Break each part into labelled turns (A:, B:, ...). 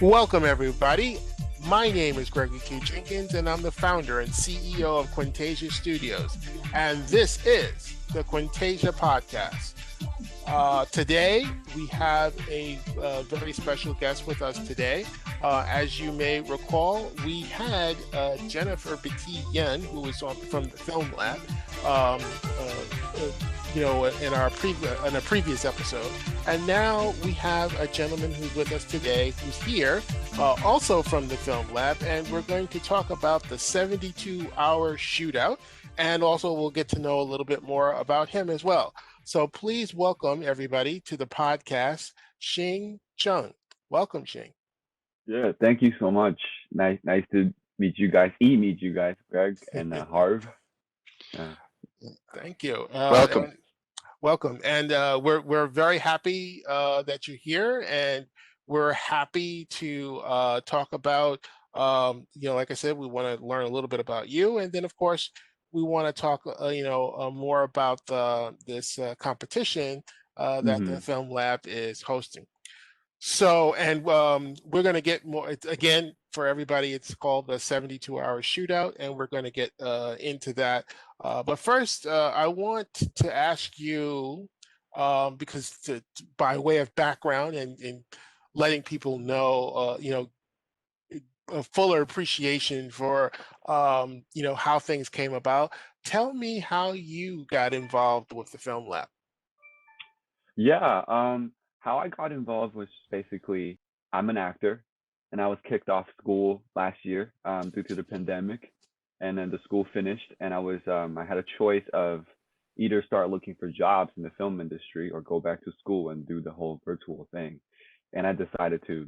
A: Welcome, everybody. My name is Gregory Q. Jenkins, and I'm the founder and CEO of Quintasia Studios. And this is the Quintasia Podcast. Today, we have a very special guest with us today. As you may recall, we had Jennifer Petit Yen, who was from the Film Lab, in a previous episode. And now we have a gentleman who's with us today who's here, also from the Film Lab, and we're going to talk about the 72-hour shootout, and also we'll get to know a little bit more about him as well. So please welcome everybody to the podcast, Shing Chung. Welcome, Shing.
B: Yeah, thank you so much. Nice to meet you guys. Meet you guys, Greg and Harv.
A: Thank you.
B: Welcome.
A: And we're very happy that you're here, and we're happy to talk about, like I said, we want to learn a little bit about you, and then of course we want to talk, more about this competition that the Film Lab is hosting. So, and we're going to get more, again, for everybody, it's called the 72-hour shootout, and we're going to get into that. But first, I want to ask you, because by way of background and letting people know, a fuller appreciation for, how things came about. Tell me how you got involved with the Film Lab.
B: Yeah, how I got involved was basically, I'm an actor, and I was kicked off school last year due to the pandemic, and then the school finished, and I had a choice of either start looking for jobs in the film industry or go back to school and do the whole virtual thing. And I decided to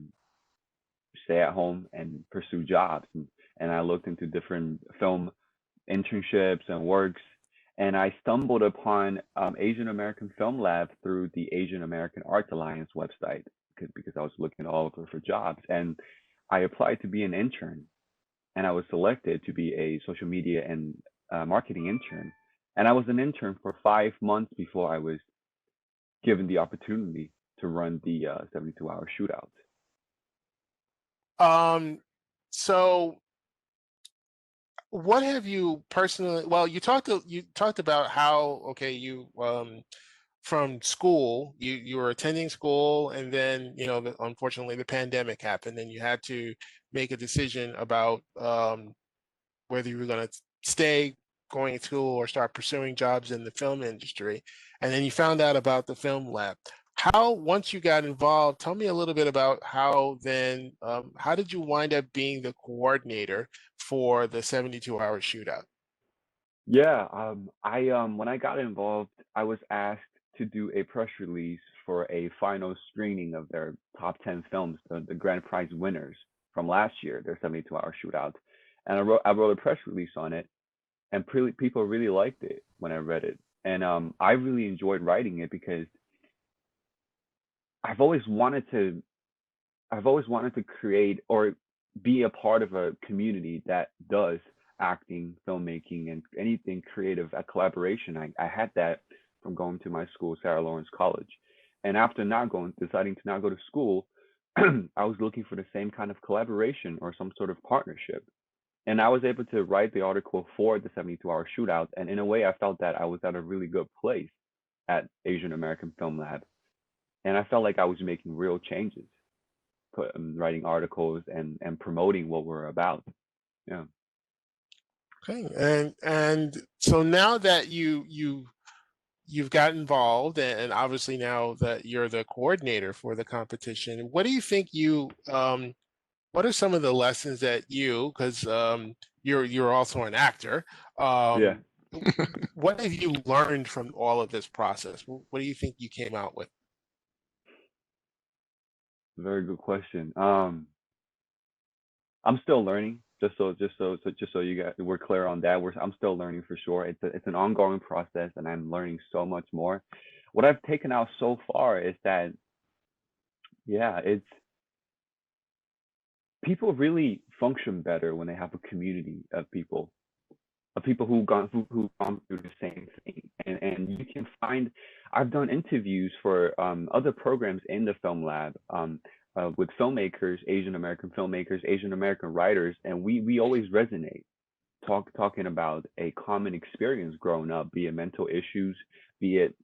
B: stay at home and pursue jobs, and I looked into different film internships and works, and I stumbled upon Asian American Film Lab through the Asian American Arts Alliance website because I was looking all over for jobs, and I applied to be an intern, and I was selected to be a social media and marketing intern, and I was an intern for 5 months before I was given the opportunity to run the 72-hour shootout.
A: So what have you personally, well, you talked about how, you from school, you were attending school, and then, unfortunately the pandemic happened, and you had to make a decision about whether you were going to stay going to school or start pursuing jobs in the film industry. And then you found out about the Film Lab. Once you got involved, tell me a little bit about how did you wind up being the coordinator for the 72-hour shootout?
B: Yeah, when I got involved, I was asked to do a press release for a final screening of their top 10 films, the grand prize winners from last year, their 72-hour shootout. And I wrote a press release on it, and people really liked it when I read it. And I really enjoyed writing it because I've always wanted to create or be a part of a community that does acting, filmmaking, and anything creative, a collaboration. I had that from going to my school, Sarah Lawrence College. And after deciding to not go to school, I was looking for the same kind of collaboration or some sort of partnership. And I was able to write the article for the 72-hour shootout. And in a way, I felt that I was at a really good place at Asian American Film Lab. And I felt like I was making real changes, writing articles and promoting what we're about. Yeah.
A: Okay, and so now that you've got involved, and obviously now that you're the coordinator for the competition, what do you think you what are some of the lessons that you, because you're also an actor,
B: Yeah,
A: um, what have you learned from all of this process? What do you think you came out with?
B: very good question. I'm still learning. Just so you guys we're clear on that. I'm still learning for sure. It's an ongoing process, and I'm learning so much more. What I've taken out so far is that yeah, it's people really function better when they have a community of people who've gone through the same thing. And you can find I've done interviews for other programs in the film lab with filmmakers, Asian American filmmakers, Asian American writers, and we always resonate talking about a common experience growing up, be it mental issues, be it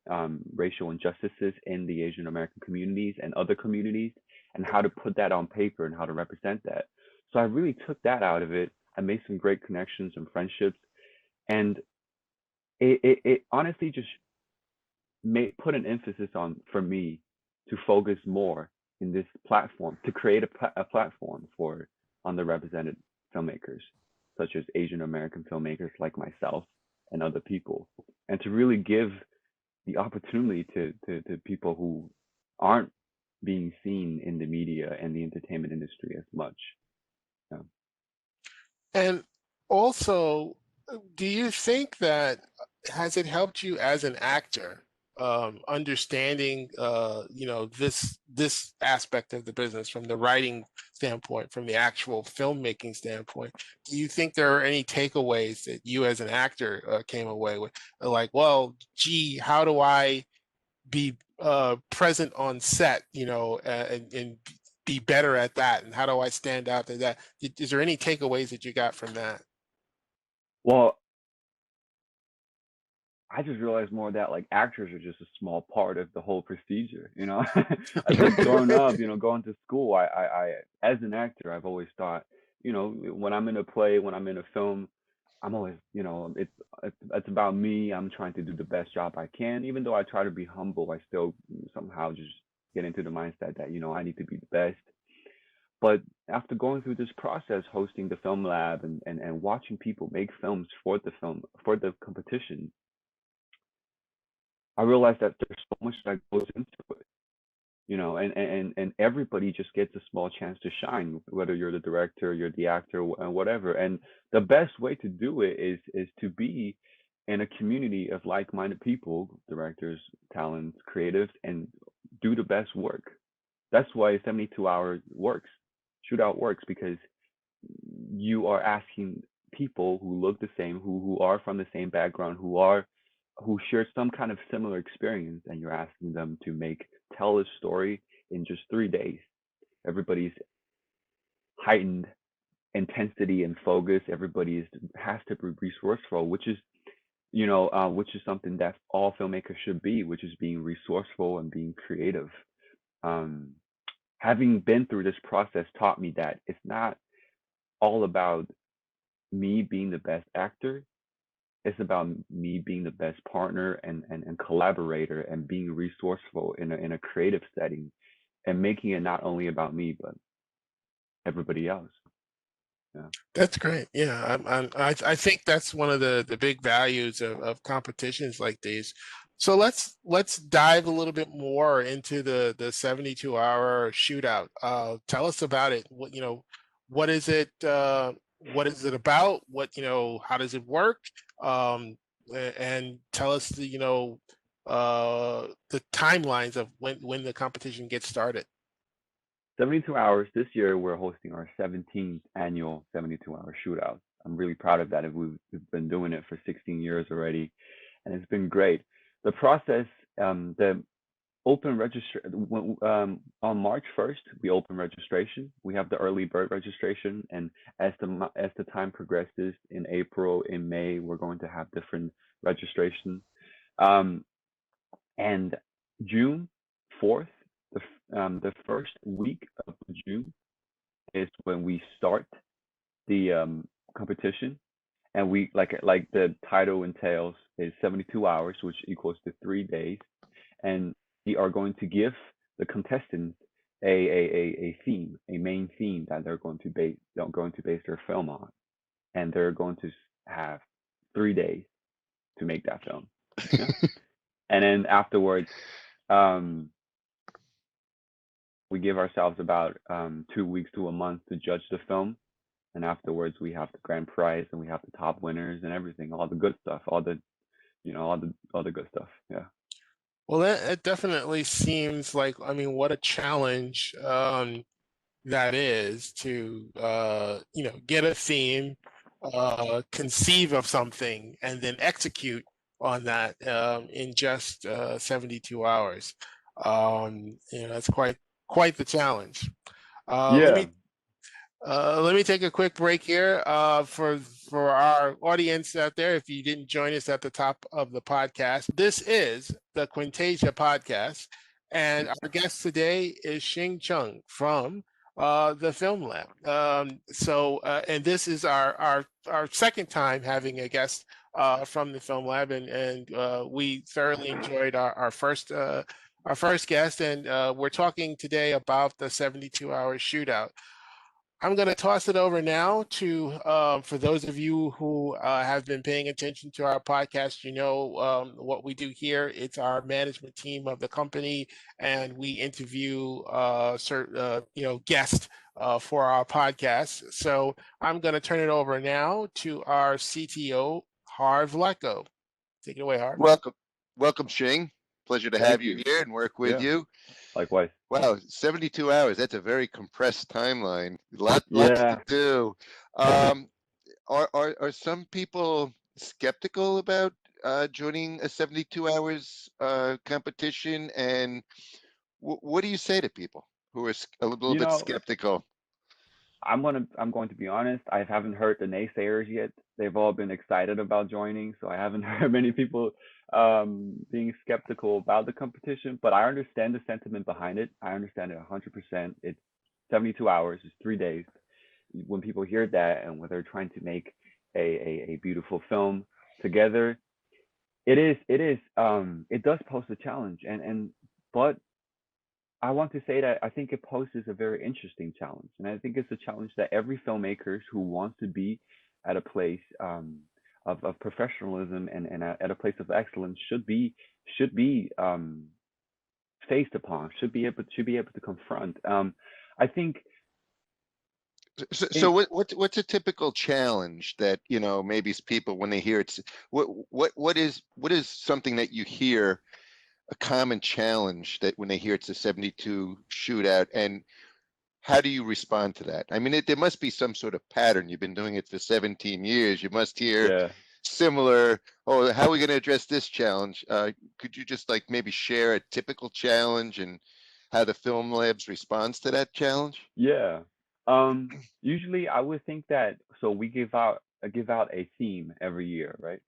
B: racial injustices in the Asian American communities and other communities, and how to put that on paper and how to represent that. So I really took that out of it. I made some great connections and friendships, and it honestly just put an emphasis on for me to focus more in this platform to create a platform for underrepresented filmmakers such as Asian American filmmakers like myself and other people, and to really give the opportunity to people who aren't being seen in the media and the entertainment industry as much. Yeah.
A: And also, do you think that has it helped you as an actor, understanding, this aspect of the business from the writing standpoint, from the actual filmmaking standpoint? Do you think there are any takeaways that you as an actor came away with? Like, well, gee, how do I be present on set, and be better at that? And how do I stand out to that? Is there any takeaways that you got from that?
B: Well, I just realized more that like actors are just a small part of the whole procedure, you know. Like growing up, going to school, I as an actor, I've always thought, when I'm in a play, when I'm in a film, I'm always, it's about me. I'm trying to do the best job I can. Even though I try to be humble, I still somehow just get into the mindset that, I need to be the best. But after going through this process, hosting the film lab and watching people make films for the competition, I realized that there's so much that goes into it, and everybody just gets a small chance to shine, whether you're the director, you're the actor, and whatever. And the best way to do it is to be in a community of like-minded people, directors, talents, creatives, and do the best work. That's why 72 hour works, shootout works, because you are asking people who look the same, who are from the same background, who share some kind of similar experience, and you're asking them to tell a story in just 3 days. Everybody's heightened intensity and focus. Everybody has to be resourceful, which is something that all filmmakers should be, which is being resourceful and being creative. Um, Having been through this process taught me that it's not all about me being the best actor. It's about me being the best partner and collaborator and being resourceful in a creative setting and making it not only about me but everybody else. Yeah.
A: That's great. Yeah, I think that's one of the big values of competitions like these. So let's dive a little bit more into the 72-hour shootout. Tell us about it. What is it? What is it about? How does it work? Um, and tell us the timelines of when the competition gets started.
B: 72 hours this year, we're hosting our 17th annual 72-hour shootout. I'm really proud of that. We've been doing it for 16 years already, and it's been great. The process, the open register on March 1st, we open registration. We have the early bird registration, and as the time progresses in April, in May, we're going to have different registrations. Um, and June 4th, the first week of June is when we start the competition, and we like the title entails is 72 hours, which equals to 3 days, and we are going to give the contestants a theme, a main theme that they're going to base their film on, and they're going to have 3 days to make that film. Yeah, and then afterwards, um, we give ourselves about 2 weeks to a month to judge the film, and afterwards we have the grand prize and we have the top winners and everything, all the good stuff, all the good stuff. Yeah.
A: Well, it definitely seems like, I mean, what a challenge that is to get a theme, conceive of something, and then execute on that in just 72 hours. That's quite the challenge. Uh, let
B: Yeah.
A: me let me take a quick break here for our audience out there. If you didn't join us at the top of the podcast, this is the Quintasia podcast, and our guest today is Shing Chung from the Film Lab. And this is our second time having a guest from the Film Lab, and we thoroughly enjoyed our first guest, and we're talking today about the 72-hour shootout. I'm going to toss it over now to, for those of you who have been paying attention to our podcast, what we do here. It's our management team of the company, and we interview certain, guests for our podcast. So I'm going to turn it over now to our CTO, Harv Lecko. Take it away, Harv.
C: Welcome, welcome, Shing. Pleasure to
B: Thank
C: have you
B: you.
C: here and work with
B: Yeah.
C: you.
B: Likewise.
C: Wow, 72 hours. That's a very compressed timeline. Lots
B: Yeah.
C: to do. Um, are some people skeptical about joining a 72 hours competition? And what do you say to people who are a little
B: You
C: bit
B: know,
C: skeptical?
B: I'm going to be honest. I haven't heard the naysayers yet. They've all been excited about joining, so I haven't heard many people being skeptical about the competition. But I understand the sentiment behind it. I understand it 100%. It's 72 hours. It's 3 days. When people hear that and when they're trying to make a beautiful film together, it does pose a challenge. But I want to say that I think it poses a very interesting challenge, and I think it's a challenge that every filmmaker who wants to be at a place of professionalism and at a place of excellence should be faced upon, should be able to confront. I think
C: So
B: in
C: what's a typical challenge that maybe people when they hear it's what is something that you hear a common challenge that when they hear it's a 72 shootout, and how do you respond to that? I mean, there must be some sort of pattern. You've been doing it for 17 years. You must hear
B: yeah.
C: similar, oh, how are we going to address this challenge? Could you just like maybe share a typical challenge and how the Film Labs responds to that challenge?
B: Yeah. Usually I would think that so we give out a theme every year, right?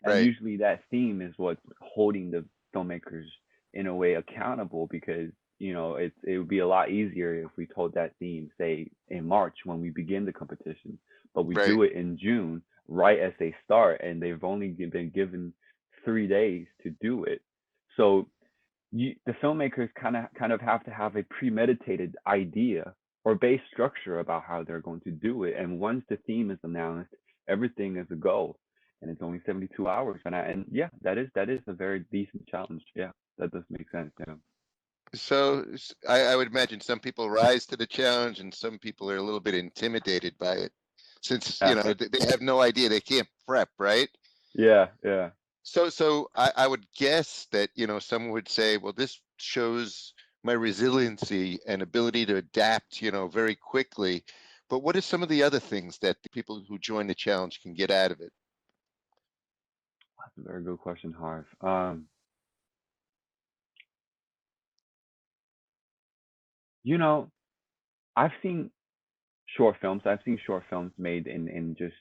B: And
C: Right,
B: usually that theme is what's holding the filmmakers in a way accountable because it would be a lot easier if we told that theme say in March when we begin the competition, but we
C: right.
B: do it in June right as they start and they've only been given 3 days to do it. So the filmmakers kind of have to have a premeditated idea or base structure about how they're going to do it. And once the theme is announced, everything is a go. And it's only 72 hours. And yeah, that is a very decent challenge. Yeah, that does make sense. Yeah.
C: So I would imagine some people rise to the challenge and some people are a little bit intimidated by it since,
B: Yeah.
C: they have no idea. They can't prep, right?
B: Yeah. Yeah.
C: So I would guess that, someone would say, well, this shows my resiliency and ability to adapt, very quickly. But what are some of the other things that the people who join the challenge can get out of it?
B: That's a very good question, Harv. You know, I've seen short films. I've seen short films made in just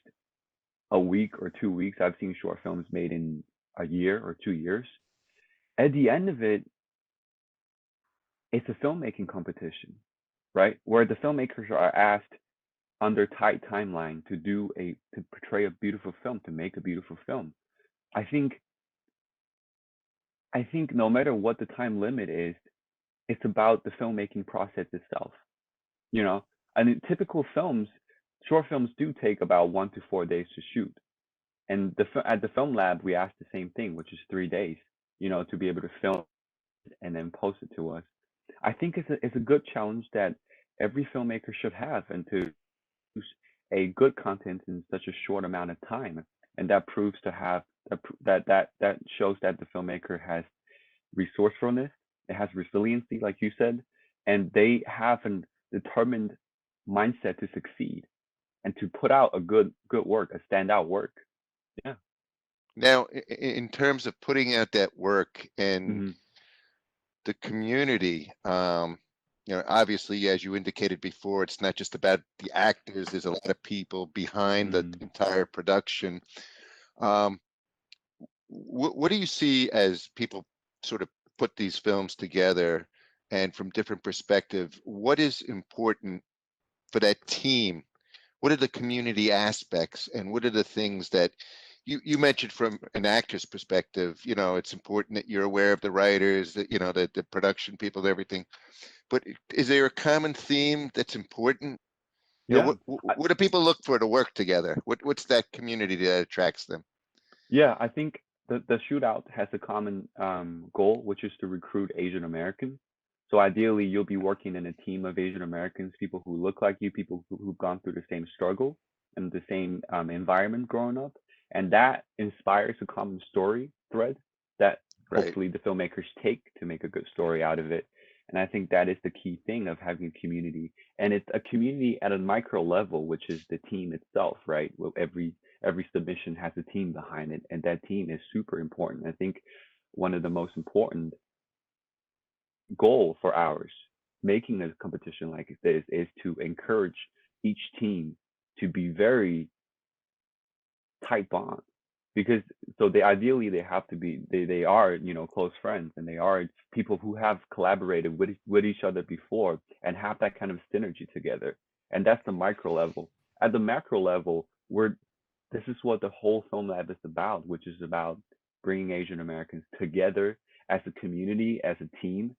B: a week or 2 weeks. I've seen short films made in a year or 2 years. At the end of it, it's a filmmaking competition, right? Where the filmmakers are asked under tight timeline to portray a beautiful film, to make a beautiful film. I think I think no matter what the time limit is, it's about the filmmaking process itself. You know, I mean, typical films, short films do take about 1 to 4 days to shoot. And at the film lab, we ask the same thing, which is 3 days, to be able to film and then post it to us. I think it's a good challenge that every filmmaker should have, and to produce a good content in such a short amount of time. And that proves to have that shows that the filmmaker has resourcefulness, it has resiliency, like you said, and they have a determined mindset to succeed and to put out a good work, a standout work. Yeah.
C: Now, in terms of putting out that work and
B: Hmm.
C: the community, obviously, as you indicated before, it's not just about the actors. There's a lot of people behind the
B: Hmm.
C: entire production. Um, what do you see as people sort of put these films together, and from different perspective, what is important for that team? What are the community aspects, and what are the things that you mentioned from an actor's perspective? It's important that you're aware of the writers, that the production people, and everything. But is there a common theme that's important?
B: Yeah.
C: What do people look for to work together? What's that community that attracts them?
B: Yeah, I think the shootout has a common goal, which is to recruit Asian Americans. So ideally, you'll be working in a team of Asian Americans, people who look like you, people who've gone through the same struggle and the same environment growing up, and that inspires a common story thread that
C: Right.
B: hopefully the filmmakers take to make a good story out of it. And I think that is the key thing of having a community, and it's a community at a micro level, which is the team itself, right? Well, every submission has a team behind it, and that team is super important. I think one of the most important goal for ours making a competition like this is to encourage each team to be very tight bond, because so they ideally they have to be they are close friends, and they are people who have collaborated with each other before and have that kind of synergy together. And that's the micro level. At the macro level, we're this is what the whole film lab is about, which is about bringing Asian Americans together as a community, as a team,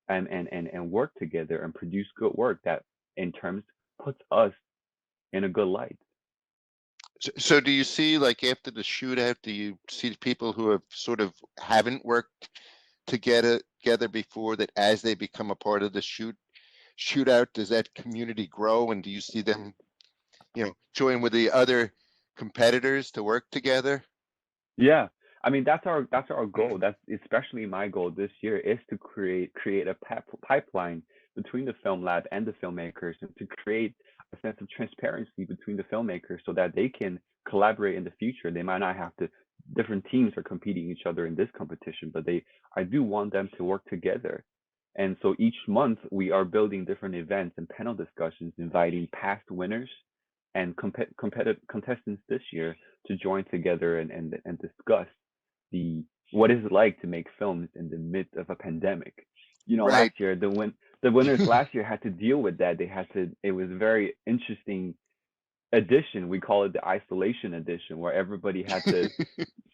B: and work together and produce good work that in terms puts us in a good light.
C: So do you see, like, after the shootout, do you see people who have sort of haven't worked together before, that as they become a part of the shootout, does that community grow, and do you see them, join with the other competitors to work together?
B: Yeah. I mean, that's our goal. That's especially my goal this year, is to create a pipeline between the film lab and the filmmakers, and to create a sense of transparency between the filmmakers so that they can collaborate in the future. They might not have to Different teams are competing each other in this competition, but I do want them to work together. And so each month we are building different events and panel discussions, inviting past winners and competitive contestants this year to join together and discuss the what is it like to make films in the midst of a pandemic.
C: Right.
B: Last year the winners last year had to deal with that. It was a very interesting edition. We call it the isolation edition, where everybody had to,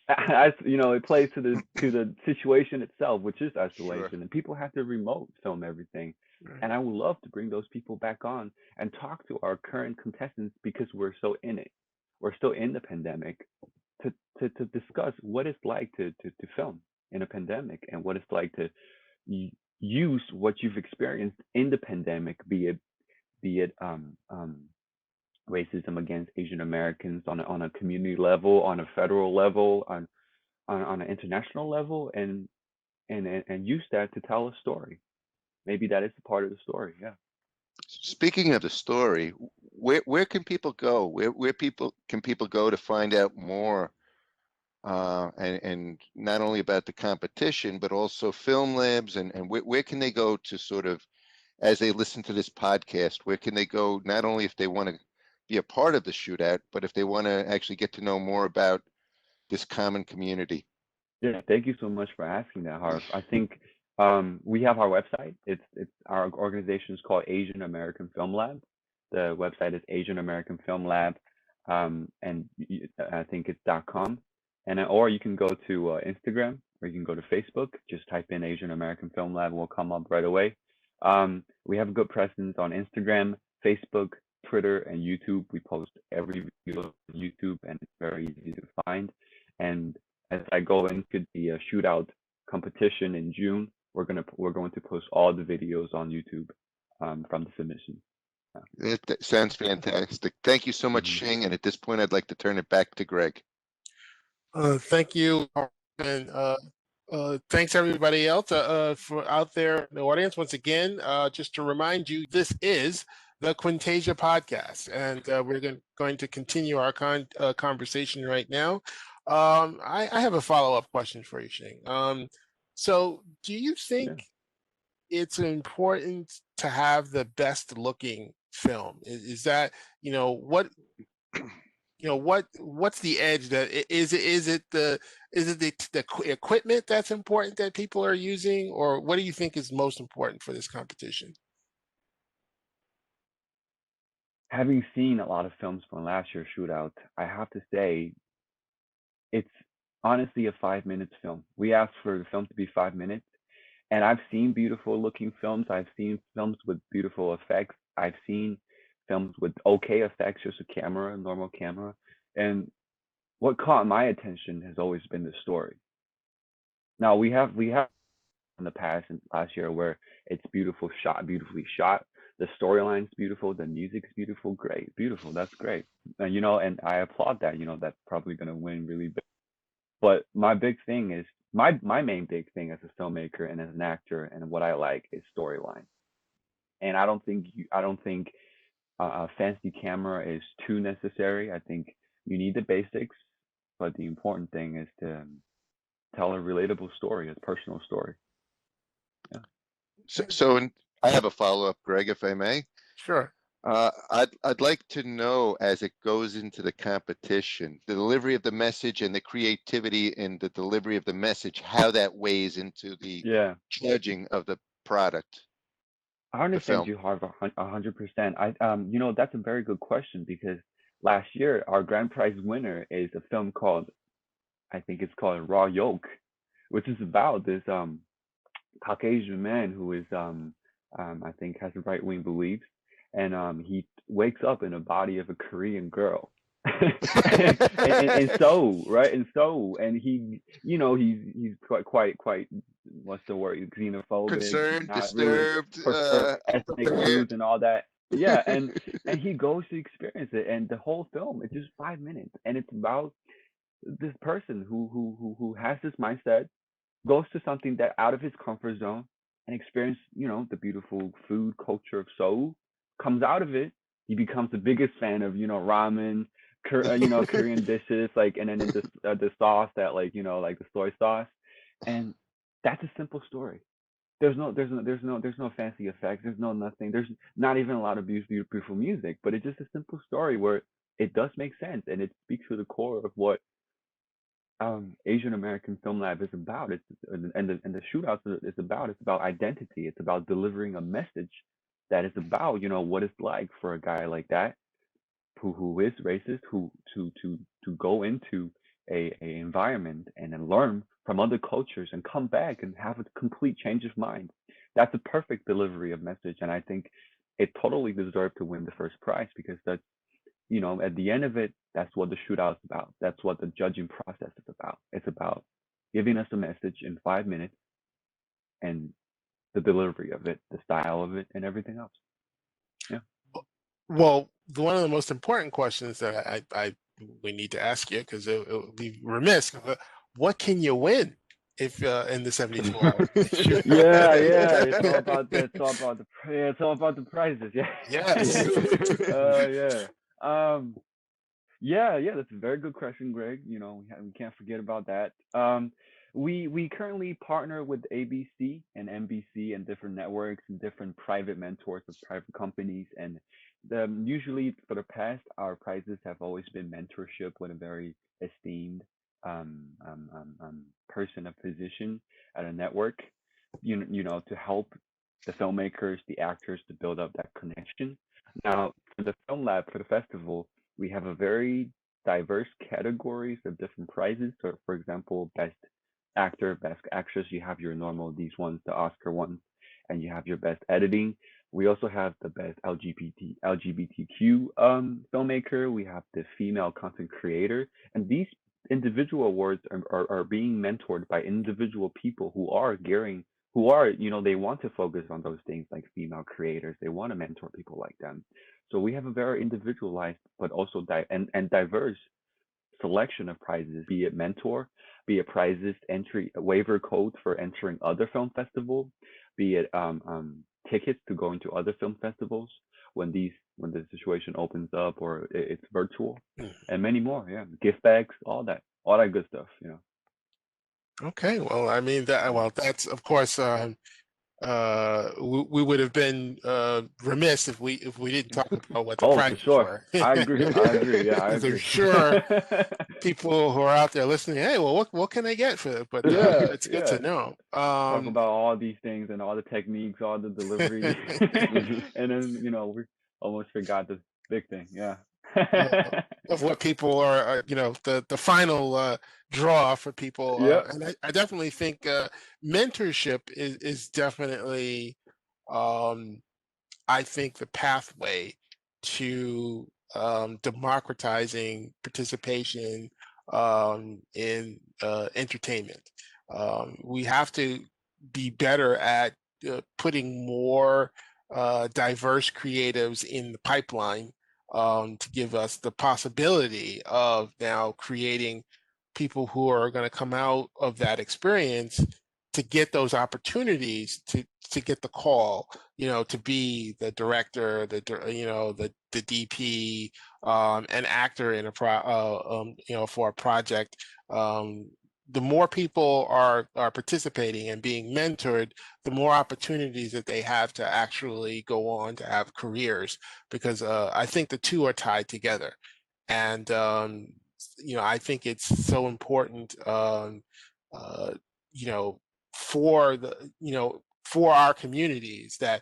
B: as it plays to the situation itself, which is
C: Sure.
B: isolation, and people have to remote film everything.
A: Right.
B: And I would love to bring those people back on and talk to our current contestants, because we're so in it. We're still in the pandemic, to discuss what it's like to film in a pandemic, and what it's like to use what you've experienced in the pandemic, be it racism against Asian Americans on a community level, on a federal level, on an international level, and use that to tell a story. Maybe that is a part of the story. Yeah.
C: Speaking of the story, where can people go? Where people go to find out more, and not only about the competition, but also film labs, and where can they go to sort of, as they listen to this podcast, where can they go, not only if they want to be a part of the shootout, but if they want to actually get to know more about this common community?
B: Yeah. Thank you so much for asking that, Harv. I think we have our website. It's our organization is called Asian American Film Lab. The website is Asian American Film Lab, and I think it's .com, or you can go to Instagram. or you can go to Facebook. Just type in Asian American Film Lab, will come up right away. We have a good presence on Instagram, Facebook, Twitter, and YouTube. We post every video on YouTube, and it's very easy to find. And as I go into the shootout competition in June, we're going to post all the videos on YouTube from the submission.
C: That sounds fantastic. Thank you so much,
B: Mhm.
C: Shing. And at this point, I'd like to turn it back to Greg.
A: Thank you, and thanks everybody else for out there in the audience. Once again, just to remind you, this is the Quintasia podcast, and we're going to continue our conversation right now. I have a follow-up question for you, Shing. So, do you think
B: Yeah.
A: it's important to have the best looking film? Is that, what's the edge? That is it the equipment that's important that people are using, or what do you think is most important for this competition?
B: Having seen a lot of films from last year's shootout, I have to say it's honestly a 5 minutes film. We asked for the film to be 5 minutes, and I've seen beautiful looking films. I've seen films with beautiful effects. I've seen films with okay effects, just a normal camera. And what caught my attention has always been the story. Now we have in the past and last year where it's beautifully shot. The storyline's beautiful, the music's beautiful, great, beautiful. That's great. And I applaud that. That's probably gonna win really big. But my big thing is my main big thing as a filmmaker and as an actor and what I like is storyline. And I don't think a fancy camera is too necessary. I think you need the basics, but the important thing is to tell a relatable story, a personal story. Yeah.
C: So I have a follow-up, Greg, if I may.
A: Sure.
C: I'd like to know, as it goes into the competition, the delivery of the message and the creativity in the delivery of the message, how that weighs into the
B: Yeah.
C: judging of the product,
B: I
C: the
B: understand
C: film.
B: you, Harv, 100%. That's a very good question because last year our grand prize winner is a film called, I think it's called Raw Yolk, which is about this Caucasian man who is I think has right wing beliefs, and he wakes up in the body of a Korean girl. and so right and he's quite what's the word, xenophobic,
C: Concerned,
B: not really
C: disturbed.
B: prefer ethnic
C: Prepared.
B: foods and all that. Yeah, and he goes to experience it, and the whole film is just 5 minutes, and it's about this person who has this mindset, goes to something that out of his comfort zone and experience, the beautiful food culture of Seoul, comes out of it, he becomes the biggest fan of, ramen, Korean dishes, like, and then the sauce that like the soy sauce, and that's a simple story. There's no fancy effects. There's no nothing. There's not even a lot of beautiful music, but it's just a simple story where it does make sense and it speaks to the core of what Asian American Film Lab is about. And the shootouts is about. It's about identity. It's about delivering a message that is about what it's like for a guy like that who is racist, who to go into a environment and then learn from other cultures and come back and have a complete change of mind. That's a perfect delivery of message, and I think it totally deserved to win the first prize because that's at the end of it, that's what the shootout's about. That's what the judging process is about. It's about giving us a message in 5 minutes and the delivery of it, the style of it, and everything else. Yeah.
A: Well, one of the most important questions that we need to ask you, because it would be remiss, what can you win if in the 72 hours?
B: Yeah. It's all about the. It's all about the prizes. Yeah.
A: Yes.
B: Yeah. Yeah, that's a very good question, Greg. We can't forget about that. We currently partner with ABC and NBC and different networks and different private mentors of private companies. And usually for the past, our prizes have always been mentorship with a very esteemed person of position at a network. To help the filmmakers, the actors to build up that connection. Now, for the film lab for the festival, we have a very diverse categories of different prizes. So, for example, best actor, best actress. You have your normal these ones, the Oscar ones, and you have your best editing. We also have the best LGBTQ filmmaker. We have the female content creator, and these individual awards are being mentored by individual people who are gearing, who are, they want to focus on those things like female creators. They want to mentor people like them. So we have a very individualized but also and diverse selection of prizes, be it mentor, be it prizes, entry waiver codes for entering other film festivals, be it tickets to go into other film festivals when the situation opens up or it's virtual,
A: Mm.
B: and many more. Yeah, gift bags, all that good stuff.
A: Okay, well, I mean that's of course we would have been remiss if we didn't talk about what the
B: Oh, for
A: prizes
B: sure.
A: were.
B: I agree. I agree. Yeah, I
A: I'm
B: agree.
A: sure people who are out there listening, hey, well, what can I get for it? But
B: Yeah,
A: it's good
B: yeah.
A: to know.
B: Talk about all these things and all the techniques, all the delivery, and then we almost forgot this big thing. Yeah.
A: uh, of what people are, the final draw for people.
B: Yep.
A: And I definitely think mentorship is definitely, um, I think, the pathway to democratizing participation in entertainment. We have to be better at putting more diverse creatives in the pipeline to give us the possibility of now creating people who are going to come out of that experience to get those opportunities to get the call, to be the director, the DP, an actor in for a project. The more people are participating and being mentored, the more opportunities that they have to actually go on to have careers, because I think the two are tied together. And I think it's so important, uh, you know, for our communities, that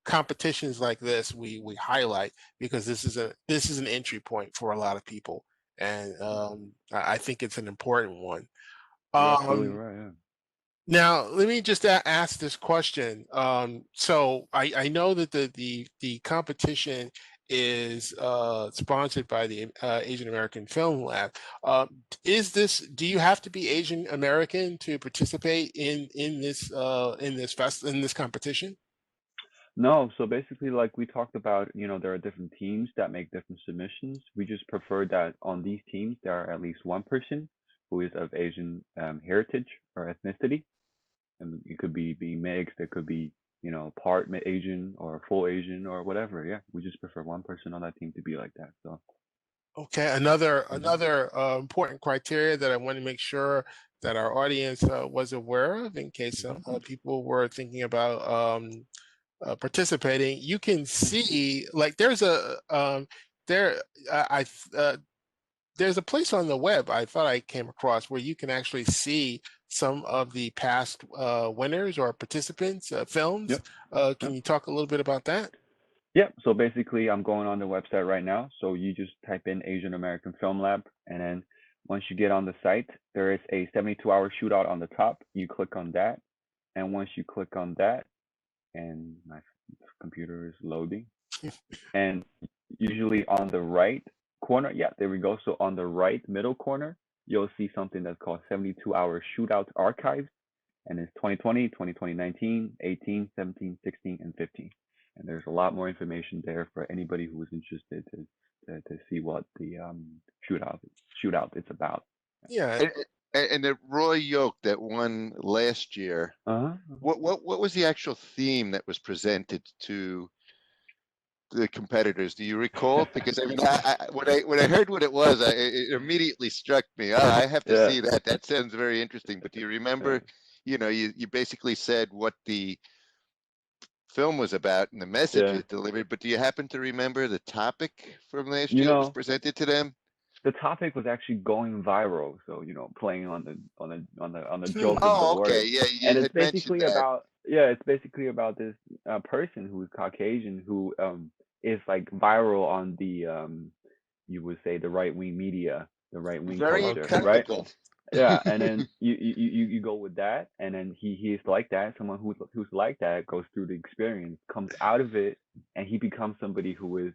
A: competitions like this we highlight, because this is an entry point for a lot of people, and I think it's an important one.
B: You're absolutely
A: Um,
B: right. Yeah.
A: Now, let me just ask this question. So I know that the competition is sponsored by the Asian American Film Lab. Do you have to be Asian American to participate in this competition?
B: No, so basically, like we talked about, there are different teams that make different submissions. We just prefer that on these teams, there are at least one person who is of Asian heritage or ethnicity. And it could be mixed, it could be, part Asian or full Asian or whatever. Yeah, we just prefer one person on that team to be like that. So,
A: Okay, another
B: mhm.
A: another important criteria that I want to make sure that our audience was aware of, in case people were thinking about participating. You can see, like, there there's a place on the web I thought I came across where you can actually see some of the past winners or participants' films.
B: Yep.
A: Can
B: Yep.
A: you talk a little bit about that?
B: Yep. So basically, I'm going on the website right now. So you just type in Asian American Film Lab, and then once you get on the site, there is a 72-hour shootout on the top. You click on that, and once you click on that, and my computer is loading, and usually on the right corner, yeah, there we go. So on the right middle corner, you'll see something that's called 72-hour shootout archives, and it's 2020, 2020, 19, 18, 17, 16, and 15. And there's a lot more information there for anybody who is interested to see what the shootout is about.
A: Yeah.
C: And, and that Roy Yoke that won last year,
B: Uh-huh.
C: what was the actual theme that was presented to the competitors? Do you recall? Because I mean, when I heard what it was, it immediately struck me. Ah, I have to
B: Yeah.
C: see that. That sounds very interesting. But do you
B: Yeah.
C: remember? You basically said what the film was about and the message
B: Yeah.
C: it delivered. But do you happen to remember the topic from last
B: You
C: year that was
B: know,
C: presented to them?
B: the topic was actually going viral, so playing on the
A: Hmm.
B: joke of the
C: Oh, okay.
B: word.
C: Yeah,
B: And
C: you had mentioned that.
B: it's basically about this person who is Caucasian who is like viral on the you would say the right wing media, the right wing
C: Very
B: culture, right?
C: impractical.
B: Yeah, and then you go with that, and then he's like that. Someone who's like that goes through the experience, comes out of it, and he becomes somebody who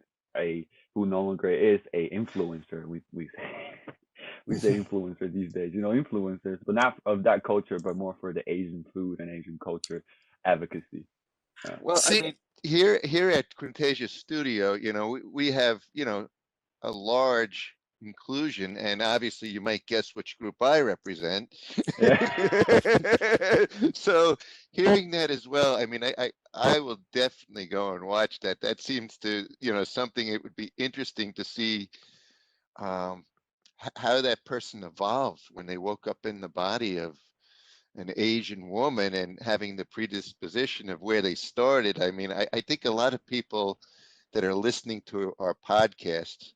B: no longer is a influencer. We say we say influencer these days. Influencers, but not of that culture, but more for the Asian food and Asian culture advocacy. Yeah.
C: Well, I
A: See,
C: mean, here at Quintasia Studio, we have, a large inclusion, and obviously you might guess which group I represent.
B: Yeah.
C: So hearing that as well, I mean, I will definitely go and watch that. That seems to, something it would be interesting to see um, how that person evolved when they woke up in the body of an Asian woman and having the predisposition of where they started. I mean, I think a lot of people that are listening to our podcast,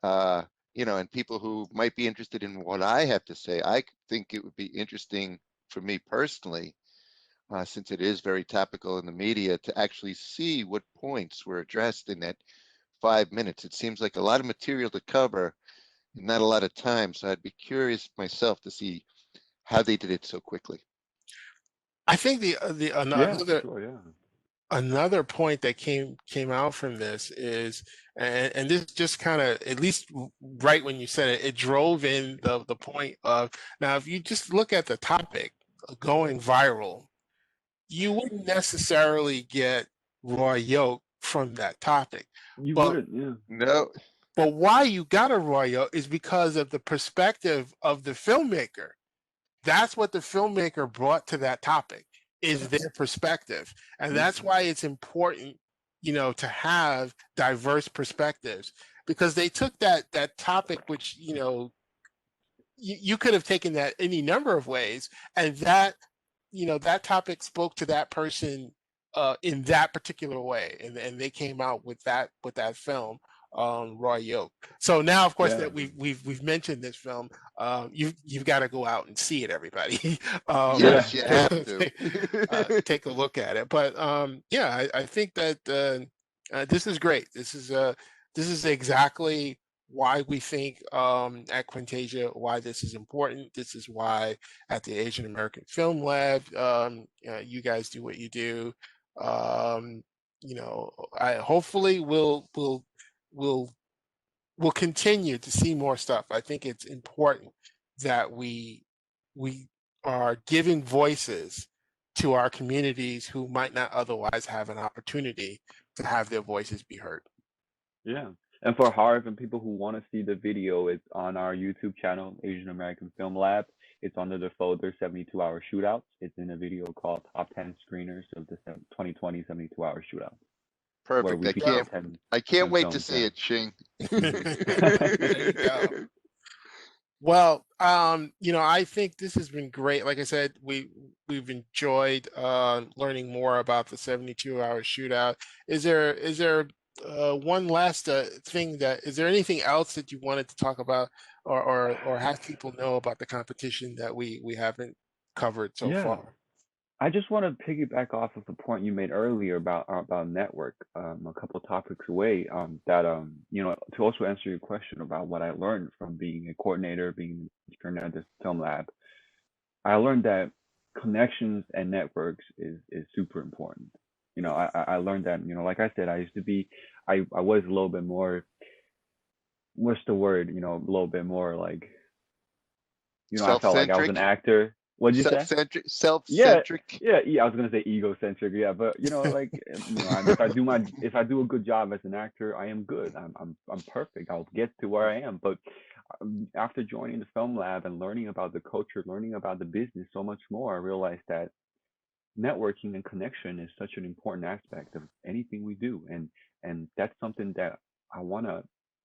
C: uh, and people who might be interested in what I have to say, I think it would be interesting for me personally, since it is very topical in the media, to actually see what points were addressed in that 5 minutes. It seems like a lot of material to cover and not a lot of time. So I'd be curious myself to see how they did it so quickly.
A: I think the
B: Yeah, for
A: another
B: sure. Yeah.
A: another point that came out from this is, and this just kind of, at least right when you said it, it drove in the point of, now if you just look at the topic, going viral, you wouldn't necessarily get raw yolk from that topic,
B: You
A: but
B: wouldn't. Yeah.
C: No,
A: why you got a raw yolk is because of the perspective of the filmmaker. That's what the filmmaker brought to that topic, is their perspective. And
B: Yeah.
A: that's why it's important, to have diverse perspectives, because they took that topic, which, you could have taken that any number of ways, and that topic spoke to that person in that particular way, and they came out with that film, Raw Yolk. So now, of course,
B: Yeah.
A: that we've mentioned this film, you've got to go out and see it, everybody.
B: Yeah.
C: yes, you have to.
A: Take a look at it. But yeah, I think that this is great. This is exactly why we think at Quintasia why this is important. This is why at the Asian American Film Lab, you guys do what you do. Um, I hopefully will we'll continue to see more stuff. I think it's important that we are giving voices to our communities who might not otherwise have an opportunity to have their voices be heard.
B: Yeah. And for Harv and people who want to see the video, it's on our YouTube channel, Asian American Film Lab. It's under the folder 72 Hour Shootouts. It's in a video called Top 10 Screeners of the 2020 72 Hour Shootouts, where
C: Perfect.
B: we
C: I
B: feature
C: can't.
A: Well,
B: 10
C: I can't
B: 10
C: wait to
B: films.
C: see
B: Yeah.
C: it, Shing.
A: there you go. Well, I think this has been great. Like I said, we've enjoyed learning more about the 72-hour shootout. Is there one last thing, is there anything else that you wanted to talk about, or have people know about the competition that we haven't covered so
B: Yeah.
A: far?
B: I just want to piggyback off of the point you made earlier about network, a couple of topics away. That to also answer your question about what I learned from being a coordinator, being an intern at this film lab. I learned that connections and networks is super important. I learned that, like I said, I used to be, I was a little bit more, what's the word, a little bit more like, I felt like I was an
C: Self-centric.
B: actor. What'd you say?
C: Self-centric.
B: Yeah,
C: Self-centric.
B: yeah. I was gonna say egocentric, yeah, but like, if I do a good job as an actor, I am good. I'm perfect. I'll get to where I am. But after joining the film lab and learning about the culture, learning about the business so much more, I realized that networking and connection is such an important aspect of anything we do, and that's something that I wanna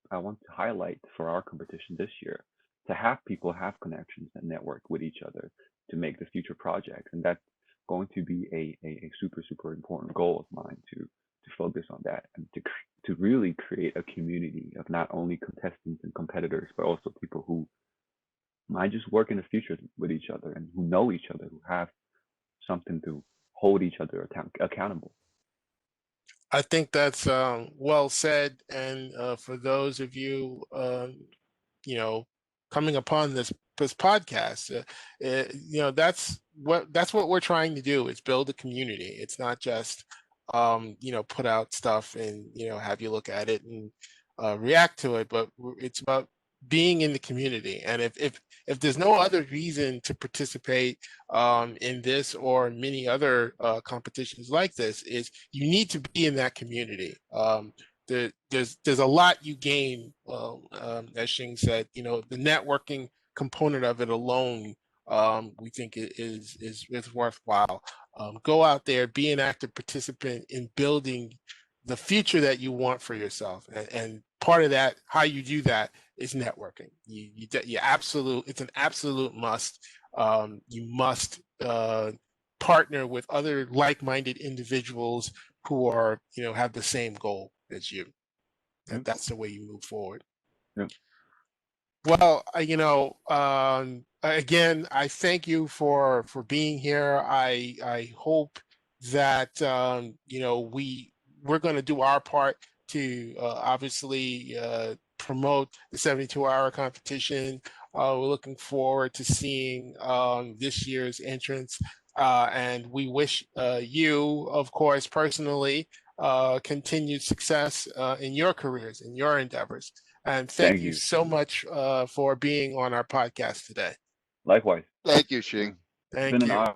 B: I want to highlight for our competition this year, to have people have connections and network with each other to make the future projects, and that's going to be a super super important goal of mine to focus on that and to really create a community of not only contestants and competitors but also people who might just work in the future with each other and who know each other, who have something to hold each other accountable.
A: I think that's well said. And for those of you, you know, coming upon this podcast. That's what we're trying to do, is build a community. It's not just put out stuff and have you look at it and react to it, but it's about being in the community. And if there's no other reason to participate in this or many other competitions like this, is you need to be in that community. There's a lot you gain, as Shing said. The networking component of it alone, we think is worthwhile. Go out there, be an active participant in building the future that you want for yourself, and part of that, how you do that, is networking. It's an absolute must. You must partner with other like-minded individuals who are, have the same goal as you. And that's the way you move forward.
B: Yeah.
A: Well, again, I thank you for being here. I hope that we're going to do our part to obviously promote the 72-hour competition. We're looking forward to seeing this year's entrance, and we wish you, of course, personally, continued success in your careers, in your endeavors. And thank you so much for being on our podcast today.
B: Likewise.
C: Thank you, Shing.
A: Thank
B: It's been
A: you.
B: an honor,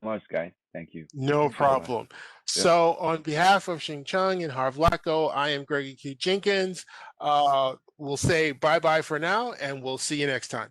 B: much, guys. Thank you.
A: No problem. So on behalf of Shing Chung and Harv Lacko, I am Gregory Q. Jenkins. We'll say bye-bye for now, and we'll see you next time.